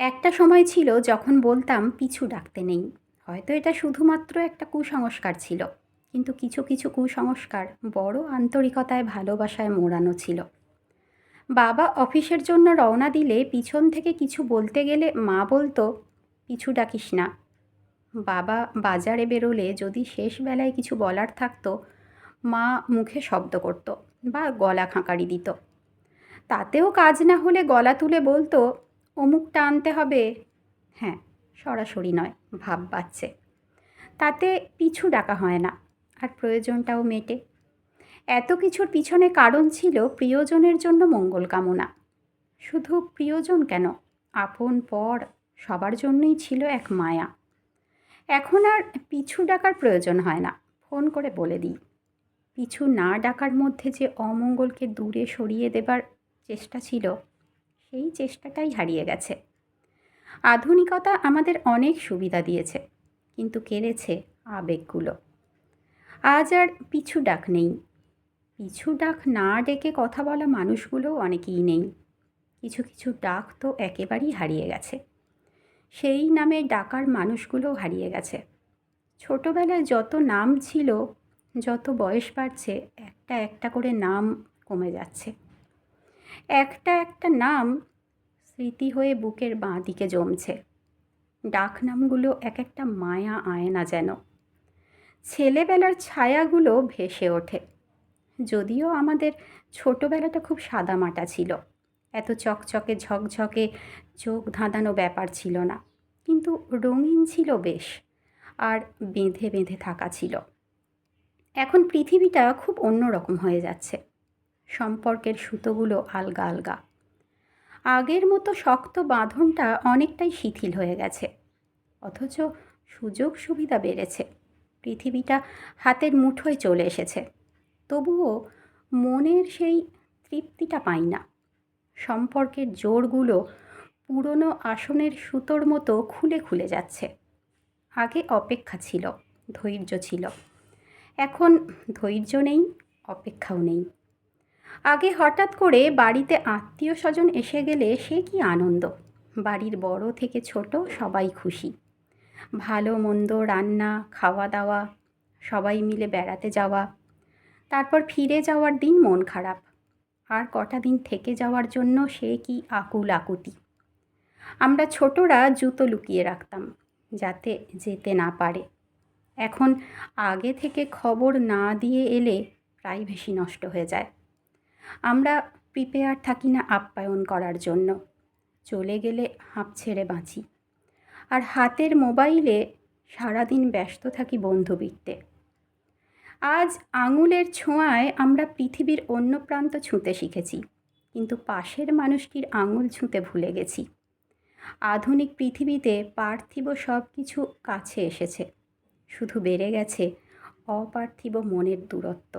একটা সময় ছিল যখন বলতাম পিছু ডাকতে নেই। হয়তো এটা শুধুমাত্র একটা কুসংস্কার ছিল, কিন্তু কিছু কিছু কুসংস্কার বড় আন্তরিকতায় ভালোবাসায় মোড়ানো ছিল। বাবা অফিসের জন্য রওনা দিলে পিছন থেকে কিছু বলতে গেলে মা বলতো, পিছু ডাকিস না। বাবা বাজারে বেরোলে যদি শেষ বেলায় কিছু বলার থাকতো, মা মুখে শব্দ করতো বা গলা খাঁকারি দিত। তাতেও কাজ না হলে গলা তুলে বলতো, অমুকটা আনতে হবে। হ্যাঁ, সরাসরি নয়, ভাব বাড়ছে। তাতে পিছু ডাকা হয় না, আর প্রয়োজনটাও মেটে। এত কিছুর পিছনে কারণ ছিল প্রিয়জনের জন্য মঙ্গল কামনা। শুধু প্রিয়জন কেন, আপন পর সবার জন্যই ছিল এক মায়া। এখন আর পিছু ডাকার প্রয়োজন হয় না, ফোন করে বলে দিই। পিছু না ডাকার মধ্যে যে অমঙ্গলকে দূরে সরিয়ে দেবার চেষ্টা ছিল, সেই চেষ্টাটাই হারিয়ে গেছে। আধুনিকতা আমাদের অনেক সুবিধা দিয়েছে, কিন্তু কেড়েছে আবেগগুলো। আজ আর পিছু ডাক নেই। পিছু ডাক না ডেকে কথা বলা মানুষগুলোও অনেকেই নেই। কিছু কিছু ডাক তো একেবারেই হারিয়ে গেছে। সেই নামে ডাকার মানুষগুলোও হারিয়ে গেছে। ছোটবেলায় যত নাম ছিল, যত বয়স বাড়ছে একটা একটা করে নাম কমে যাচ্ছে। একটা একটা নাম স্মৃতি হয়ে বুকের বাঁ দিকে জমছে। ডাকনামগুলো এক একটা মায়া আয়না যেন। ছেলেবেলার ছায়াগুলো ভেসে ওঠে। যদিও আমাদের ছোটবেলাটা খুব সাদামাটা ছিল, এত চকচকে ঝকঝকে চোখ ধাঁধানো ব্যাপার ছিল না, কিন্তু রঙিন ছিল বেশ, আর বেঁধে বেঁধে থাকা ছিল। এখন পৃথিবীটা খুব অন্যরকম হয়ে যাচ্ছে। সম্পর্কের সুতোগুলো আলগা আলগা। আগের মতো শক্ত বাঁধনটা অনেকটাই শিথিল হয়ে গেছে, অথচ সুযোগ সুবিধা বেড়েছে। পৃথিবীটা হাতের মুঠোয় চলে এসেছে, তবুও মনের সেই তৃপ্তিটা পাই না। সম্পর্কের জোড়গুলো পুরনো আসনের সুতোর মতো খুলে খুলে যাচ্ছে। আগে অপেক্ষা ছিল, ধৈর্য ছিল। এখন ধৈর্য নেই, অপেক্ষাও নেই। আগে হঠাৎ করে বাড়িতে আত্মীয় স্বজন এসে গেলে সে কি আনন্দ! বাড়ির বড় থেকে ছোট সবাই খুশি। ভালো মন্দ রান্না, খাওয়া দাওয়া, সবাই মিলে বেড়াতে যাওয়া। তারপর ফিরে যাওয়ার দিন মন খারাপ, আর কটা দিন থেকে যাওয়ার জন্য সে কি আকুল আকুতি। আমরা ছোটরা জুতো লুকিয়ে রাখতাম, যাতে যেতে না পারে। এখন আগে থেকে খবর না দিয়ে এলে প্রাইভেসি নষ্ট হয়ে যায়। আমরা প্রিপেয়ার থাকি না আপ্যায়ন করার জন্য, চলে গেলে হাঁপ ছেড়ে বাঁচি। আর হাতের মোবাইলে সারাদিন ব্যস্ত থাকি বন্ধুবৃত্তে। আজ আঙুলের ছোঁয়ায় আমরা পৃথিবীর অন্য প্রান্ত ছুঁতে শিখেছি, কিন্তু পাশের মানুষটির আঙুল ছুঁতে ভুলে গেছি। আধুনিক পৃথিবীতে পার্থিব সব কিছু কাছে এসেছে, শুধু বেড়ে গেছে অপার্থিব মনের দূরত্ব।